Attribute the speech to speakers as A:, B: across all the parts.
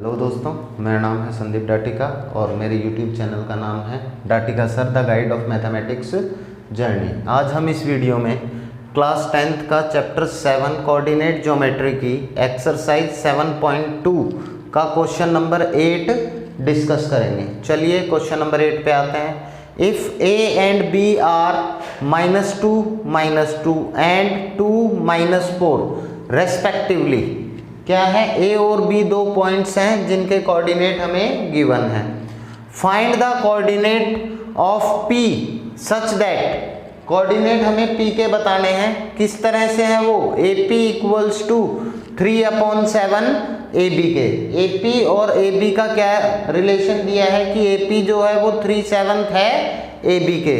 A: Hello दोस्तों, मेरा नाम है संदीप डाटिका और मेरे यूट्यूब चैनल का नाम है डाटिका sir the guide of mathematics journey. आज हम इस वीडियो में क्लास 10th का चैप्टर 7 कोऑर्डिनेट ज्योमेट्री की एक्सरसाइज 7.2 का क्वेश्चन नंबर 8 डिस्कस करेंगे। चलिए क्वेश्चन नंबर 8 पे आते हैं। If A and B are -2 and 2 4 respectively, क्या है, ए और बी दो पॉइंट्स हैं जिनके कोऑर्डिनेट हमें गिवन है। Find the coordinate of P such that, coordinate हमें पी के बताने हैं। किस तरह से हैं वो? A P equals to 3/7 A B के। ए पी और ए बी का क्या रिलेशन दिया है कि ए पी जो है वो 3/7 है ए बी के,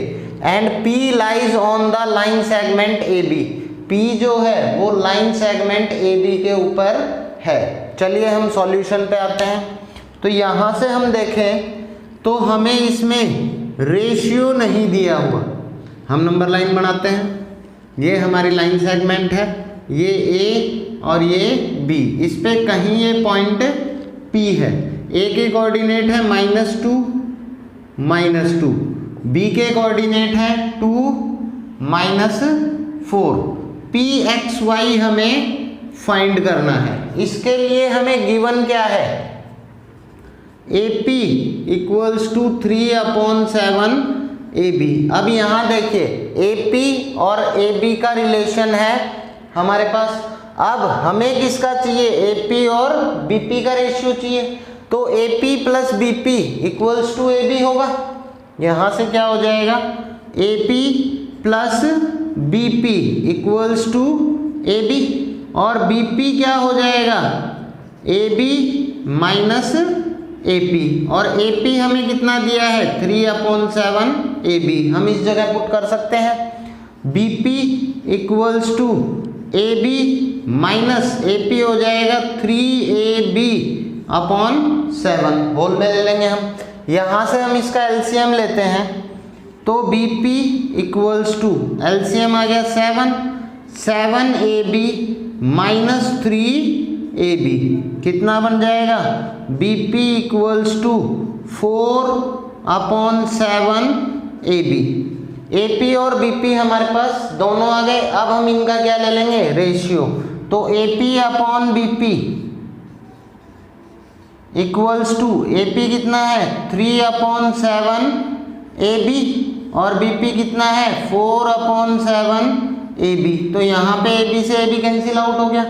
A: and P lies on the line segment A B. P जो है वो लाइन सेगमेंट AB के ऊपर है। चलिए हम सॉल्यूशन पे आते हैं। तो यहाँ से हम देखें तो हमें इसमें रेशियो नहीं दिया हुआ। हम नंबर लाइन बनाते हैं। ये हमारी लाइन सेगमेंट है, ये A और ये B। इस पे कहीं ये पॉइंट P है। A के कोऑर्डिनेट है -2 B के कोऑर्डिनेट है 2 -4। PXY हमें फाइंड करना है। इसके लिए हमें गिवन क्या है? AP equals to 3/7 AB। अब यहाँ देखिए AP और AB का रिलेशन है हमारे पास। अब हमें किसका चाहिए? AP और BP का रेशियो चाहिए। तो AP plus BP equals to AB होगा। यहाँ से क्या हो जाएगा? AP plus BP equals to AB, और BP क्या हो जाएगा? AB माइनस AP, और AP हमें कितना दिया है? 3/7 AB। हम इस जगह पुट कर सकते हैं। BP equals to AB minus AP हो जाएगा 3AB/7। होल में ले लेंगे हम। यहाँ से हम इसका LCM लेते हैं तो BP इक्वल्स टू, LCM आ गया 7AB माइनस 3AB। कितना बन जाएगा? BP equals to 4/7 AB। AP और BP हमारे पास दोनों आ गए। अब हम इनका क्या ले लेंगे? रेशियो। तो AP/BP इक्वल्स टू, AP कितना है? 3/7 AB, और BP कितना है? 4/7 AB। तो यहाँ पे AB से AB कैंसिल आउट हो गया।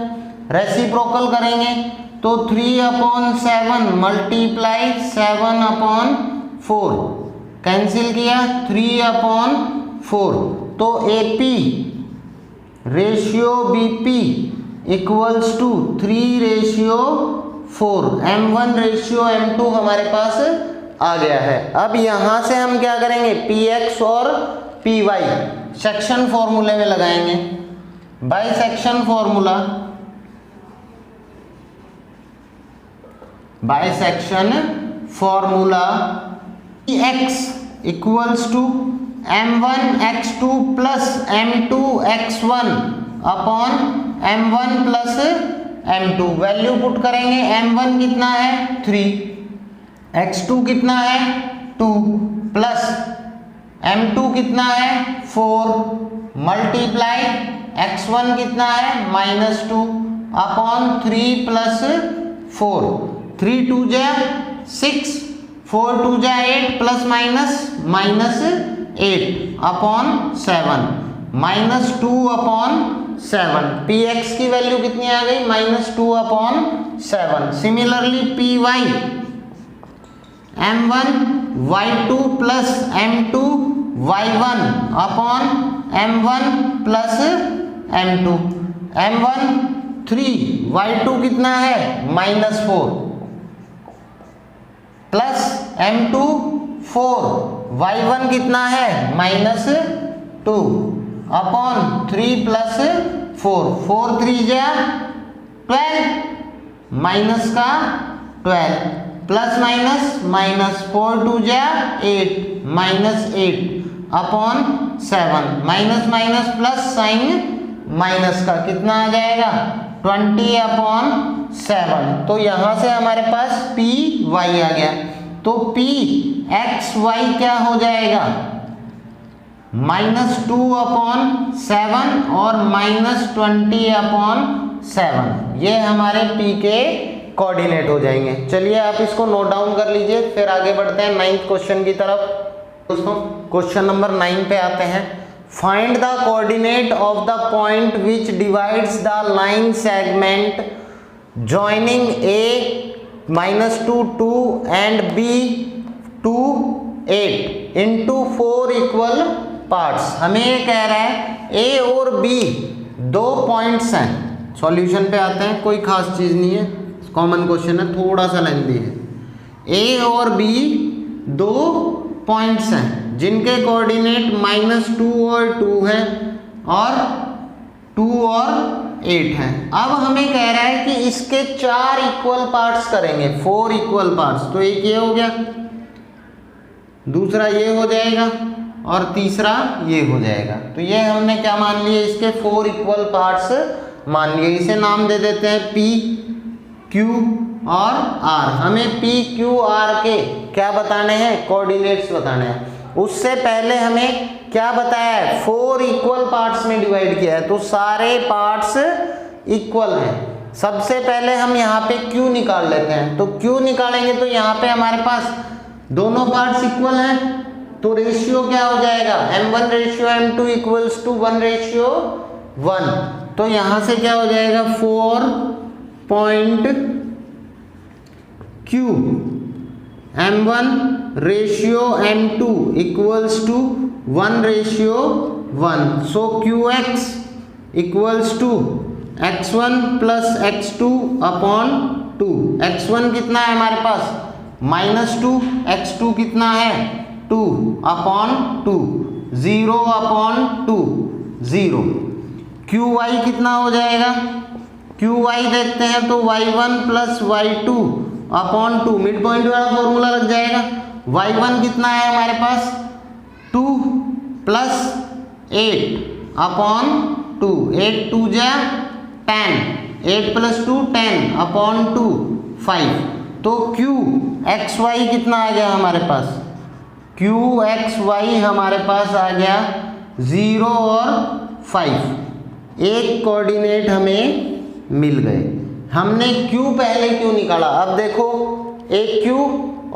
A: रेसिप्रोकल करेंगे तो 3/7 मल्टीप्लाई 7/4 कैंसिल किया 3/4। तो AP ratio BP equals to 3/4। M1 ratio M2 हमारे पास आ गया है। अब यहां से हम क्या करेंगे? PX और PY सेक्शन फॉर्मूले में लगाएंगे। By section formula PX equals to M1x2 plus M2x1 upon M1 plus M2। Value put करेंगे। M1 कितना है? 3, x2 कितना है? 2, प्लस m2 कितना है? 4, मल्टीप्लाई x1 कितना है? -2 अपॉन 3 प्लस 4। 3 2 जा 6, 4 2 जा 8, प्लस -8 अपॉन 7, -2/7। px की वैल्यू कितनी आ गई? -2/7। Similarly py M1y2 plus M2 y1 upon M1 plus M2। M1 3, y2 कितना है? -4 प्लस M2 4, y1 कितना है? -2 अपॉन 3 प्लस 4। 4 3 जा 12, माइनस का 12, प्लस माइनस 4 2 जा 8, -8 upon 7। Minus plus sign minus का कितना आ जाएगा? 20/7। तो यहां से हमारे पास पी वाई आ गया, तो पी एक्स वाई क्या हो जाएगा, -2/7 और -20/7। ये हमारे पी के कोऑर्डिनेट हो जाएंगे। चलिए आप इसको नोट डाउन कर लीजिए, फिर आगे बढ़ते हैं 9th क्वेश्चन की तरफ। दोस्तों क्वेश्चन नंबर 9 पे आते हैं। Find the coordinate of the point which divides the line segment joining A -2 2 and B 2 8 into 4 equal parts. हमें ये कह रहा है A और B दो पॉइंट्स हैं। सॉल्यूशन पे आते हैं, कोई खास चीज नहीं है, कॉमन क्वेश्चन है, थोड़ा सा लेंथी है। A और B दो पॉइंट्स हैं जिनके कोऑर्डिनेट -2 और 2 हैं और 2 और 8 हैं। अब हमें कह रहा है कि इसके 4 इक्वल पार्ट्स करेंगे, 4 इक्वल पार्ट्स। तो एक ये हो गया, दूसरा ये हो जाएगा और तीसरा ये हो जाएगा। तो ये हमने क्या मान लिए, इसके 4 इक्वल पार्ट्स मान लिए। इसे नाम दे देते हैं P, Q और R। हमें P, Q, R के क्या बताने हैं, कोऑर्डिनेट्स बताने हैं। उससे पहले हमें क्या बताया है, 4 इक्वल पार्ट्स में डिवाइड किया है, तो सारे पार्ट्स इक्वल हैं। सबसे पहले हम यहाँ पे Q निकाल लेते हैं। तो Q निकालेंगे तो यहाँ पे हमारे पास दोनों पार्ट्स इक्वल हैं, तो रेशियो क्या हो जाएगा, m1:m2 इक्वल्स टू 1:1। तो यहां से क्या हो जाएगा, 4.Q m1:m2 equals to 1:1। So QX equals to x1 + x2/2। x1 कितना है हमारे पास, -2, x2 कितना है, 2/2, 0/2, 0। QY कितना हो जाएगा, QY देखते हैं तो y1 + y2/2, मिड पॉइंट वाला फॉर्मूला लग जाएगा। y1 कितना है हमारे पास, 2 + 8/2, 8 2 जा 10, 8 + 2 10/2, 5। तो QXY कितना आ गया हमारे पास, QXY हमारे पास आ गया 0 और 5। एक कोऑर्डिनेट हमें मिल गए। हमने Q पहले क्यों निकाला, अब देखो एक Q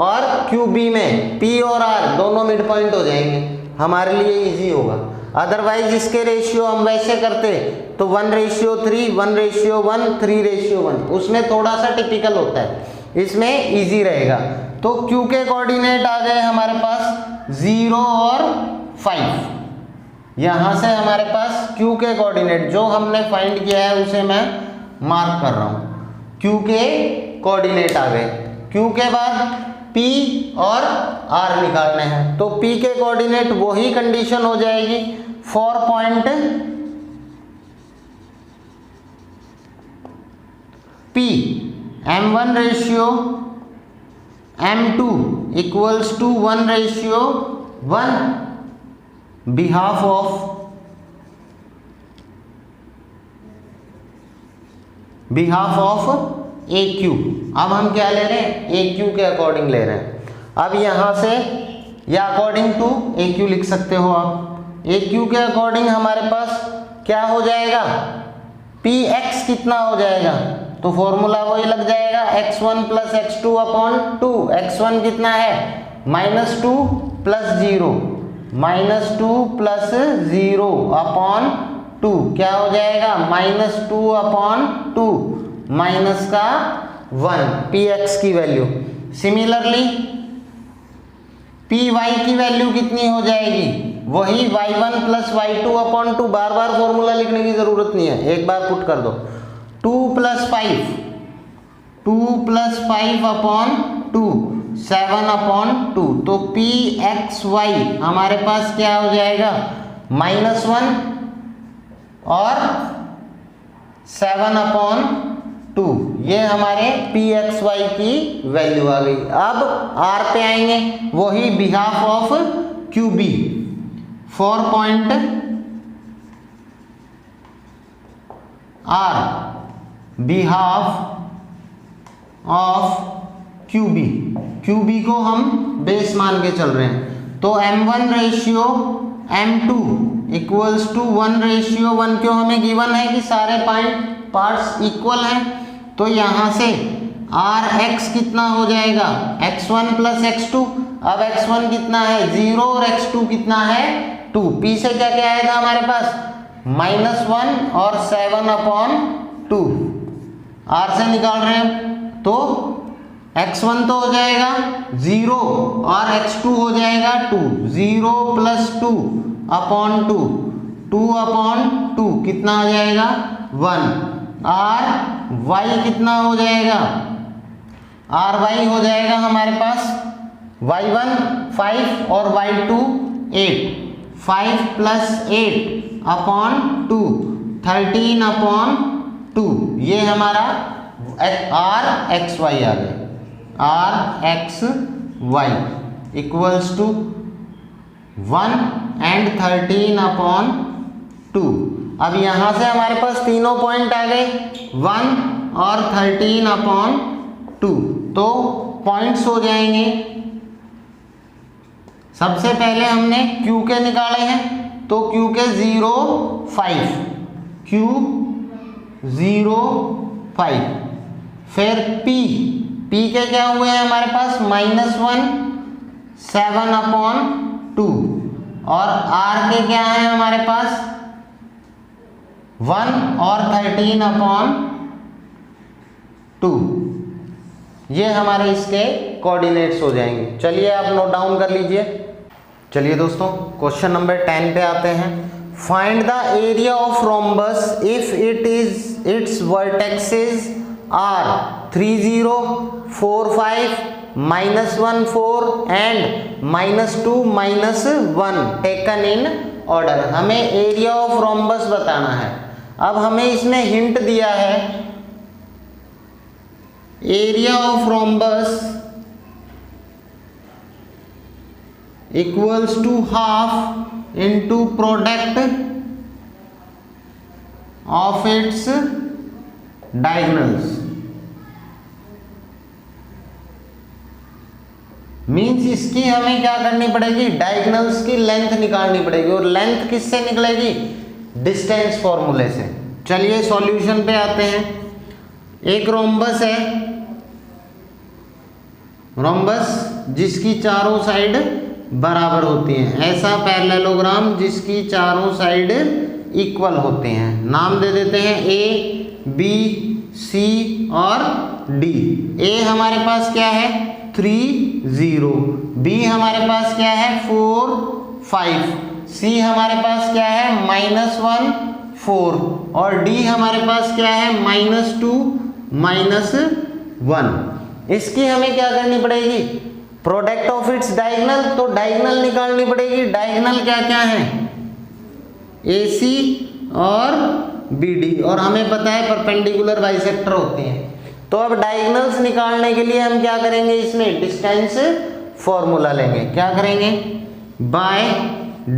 A: और QB में P और R दोनों मिड पॉइंट हो जाएंगे, हमारे लिए इजी होगा। अदरवाइज इसके रेशियो हम वैसे करते तो 1:3, 1:1, 3:1, उसमें थोड़ा सा टिपिकल होता है, इसमें इजी रहेगा। तो Q के कोऑर्डिनेट आ गए हमारे पास 0 और 5। यहां से हमारे पास Q के कोऑर्डिनेट जो हमने फाइंड किया है उसे मैं मार्क कर रहा हूं। Q के कोऑर्डिनेट आ गए। Q के बाद P और R निकालने हैं, तो P के कोऑर्डिनेट वही कंडीशन हो जाएगी 4.P m1:m2 equals to 1:1 behalf of AQ। अब हम क्या ले रहे हैं, AQ के अकॉर्डिंग ले रहे हैं। अब यहां से या अकॉर्डिंग टू AQ लिख सकते हो आप। AQ के अकॉर्डिंग हमारे पास क्या हो जाएगा, PX कितना हो जाएगा, तो फॉर्मूला वही लग जाएगा x1 + x2/2। x1 कितना है, -2 + 0, -2 + 0/2 क्या हो जाएगा, -2/2 -1 px की वैल्यू। सिमिलरली py की वैल्यू कितनी हो जाएगी, वही y1 + y2/2। बार बार फॉर्मूला लिखने की जरूरत नहीं है, एक बार पुट कर दो। 2 + 5 2 + 5/2 7/2। तो pxy हमारे पास क्या हो जाएगा, -1 और 7/2। ये हमारे pxy की वैल्यू आ गई। अब r पे आएंगे, वही behalf of QB 4.R behalf of QB, QB को हम बेस मान के चल रहे हैं, तो M1 ratio M2 equals to 1 ratio 1, क्यों हमें गिवन है कि सारे पार्ट्स इक्वल हैं, तो यहाँ से Rx कितना हो जाएगा x1 प्लस x2। अब x1 कितना है 0 और x2 कितना है 2। P से क्या क्या आया था हमारे पास -1 और 7/2 R से निकाल रहे हैं, तो x1 तो हो जाएगा 0 और x2 हो जाएगा 2। 0 प्लस 2/2, 2/2 कितना हो जाएगा 1। R y कितना हो जाएगा, RY हो जाएगा हमारे पास y1 5 और y2 8। 5 प्लस 8/2 13/2, ये हमारा RXY आ गया। RXY equals to 1 and 13/2। अब यहाँ से हमारे पास तीनों पॉइंट आ गए 1 और 13/2, तो पॉइंट्स हो जाएंगे। सबसे पहले हमने Q के निकाले हैं, तो Q के 0 5, Q 0 5। फिर P के क्या हुए हैं हमारे पास -1 7/2, और R के क्या है हमारे पास 1 और 13/2। ये हमारे इसके कोऑर्डिनेट्स हो जाएंगे। चलिए आप नोट डाउन कर लीजिए। चलिए दोस्तों क्वेश्चन नंबर 10 पे आते हैं। Find the area of rhombus if its vertexes are 3 0 4 5 -1 4 and -2 -1 taken in order. हमें एरिया ऑफ रोम्बस बताना है। अब हमें इसने हिंट दिया है area of rhombus equals to half into product of its diagonals. Means इसकी हमें क्या करनी पड़ेगी, डायगोनल्स की लेंथ निकालनी पड़ेगी, और लेंथ किससे निकलेगी, डिस्टेंस फॉर्मूले से। चलिए सॉल्यूशन पे आते हैं। एक रोम्बस है, रोम्बस जिसकी चारों साइड बराबर होती हैं, ऐसा पैरेललोग्राम जिसकी चारों साइड इक्वल होते हैं। नाम दे देते हैं A, B, C और D। A हमारे पास क्या है 3 0, B हमारे पास क्या है 4 5, C हमारे पास क्या है -1 4, और D हमारे पास क्या है -2 -1। इसकी हमें क्या करनी पड़ेगी, प्रोडक्ट ऑफ इट्स डायगोनल, तो डायगोनल निकालनी पड़ेगी। डायगोनल क्या क्या है AC और BD, और हमें पता है परपेंडिकुलर बाइसेक्टर होते हैं। तो अब डायगोनल्स निकालने के लिए हम क्या करेंगे, इसमें डिस्टेंस फॉर्मूला लेंगे। क्या करेंगे, by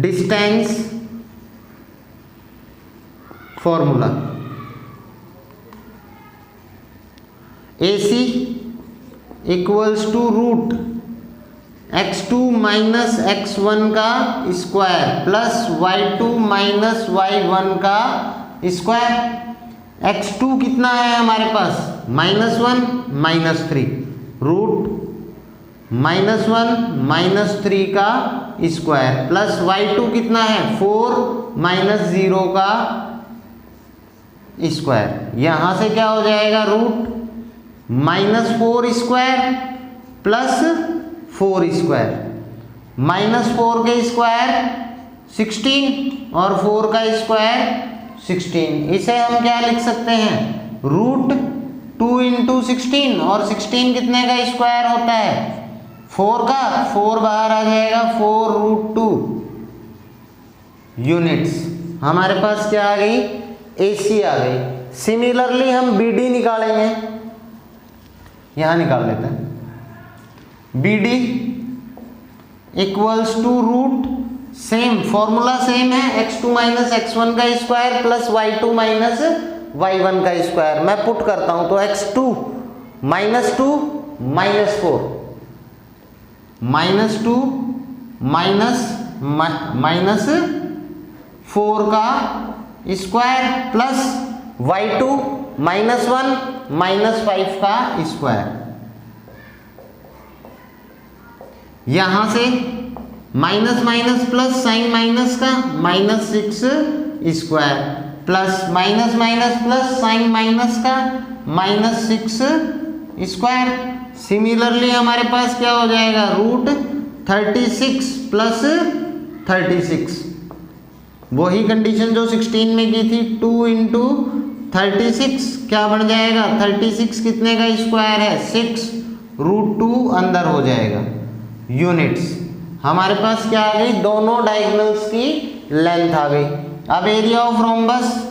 A: distance formula. AC equals to root x2 minus x1 का square plus y2 minus y1 का स्क्वायर। x2 कितना है हमारे पास -1 -3, रूट -1 -3 का स्क्वायर प्लस y2 कितना है 4 -0 का स्क्वायर। यहाँ से क्या हो जाएगा, रूट -4 स्क्वायर प्लस 4 स्क्वायर, -4 के स्क्वायर 16 और 4 का स्क्वायर 16। इसे हम क्या लिख सकते हैं, रूट 2 × 16, और 16 कितने का स्क्वायर होता है 4 का, 4 बाहर आ जाएगा 4√2 यूनिट्स। हमारे पास क्या आ गई, AC आ गई। सिमिलरली हम BD निकालेंगे, यहां निकाल लेते हैं। BD equals to root, same formula same है, x2 माइनस x1 का square plus y2 minus y1 का स्क्वायर। मैं पुट करता हूं तो x2 minus 2 minus 4 minus 2 minus 4 का square plus y2 minus 1 minus 5 का स्क्वायर। यहां से minus minus plus sign minus का minus 6 square plus minus minus plus sign minus का माइनस 6 स्क्वायर। सिमिलरली हमारे पास क्या हो जाएगा, रूट 36 प्लस 36, वही कंडीशन जो 16 में की थी, 2 इंटू 36 क्या बन जाएगा, 36 कितने का स्क्वायर है, 6 रूट 2 अंदर हो जाएगा। यूनिट्स हमारे पास क्या आ गई, दोनों डायगोनल्स की लेंथ आ गई। अब area of rhombus,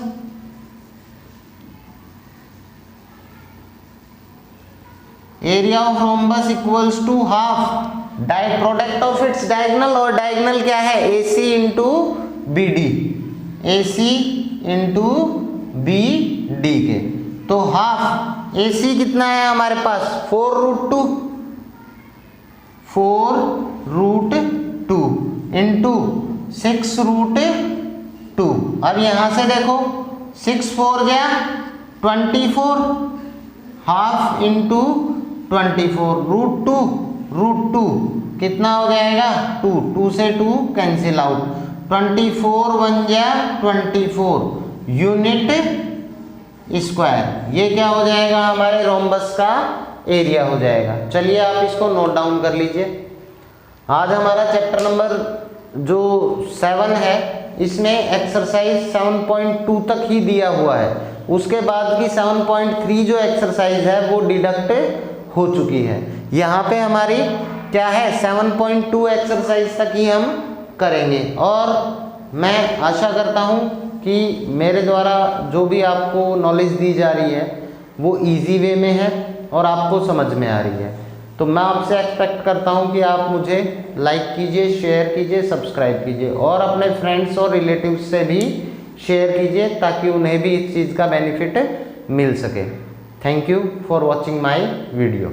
A: area of rhombus equals to half product of its diagonal, और डायगोनल क्या है, AC into BD, AC into BD के। तो हाफ AC कितना है हमारे पास, 4 रूट 2, 4 रूट 2 इंटू 6 रूट 2। अब यहां से देखो 6 4 जा 24, हाफ इंटू 24 रूट 2 कितना हो जाएगा, 2, 2 से 2 कैंसिल आउट, 24 1 जा 24 यूनिट स्क्वायर। ये क्या हो जाएगा, हमारे रोम्बस का एरिया हो जाएगा। चलिए आप इसको नोट डाउन कर लीजिए। आज हमारा चैप्टर नंबर जो 7 है, इसमें एक्सरसाइज 7.2 तक ही दिया हुआ है। उसके बाद की 7.3 जो एक्सरसाइज है वो डिडक्ट हो चुकी है। यहाँ पे हमारी क्या है, 7.2 एक्सरसाइज तक ही हम करेंगे। और मैं आशा करता हूँ कि मेरे द्वारा जो भी आपको नॉलेज दी जा रही है वो इजी वे में है और आपको समझ में आ रही है। तो मैं आपसे एक्सपेक्ट करता हूं कि आप मुझे लाइक कीजिए, शेयर कीजिए, सब्सक्राइब कीजिए और अपने फ्रेंड्स और रिलेटिव्स से भी शेयर कीजिए ताकि उन्हें भी इस चीज़ का बेनिफिट मिल सके। Thank you for watching my video.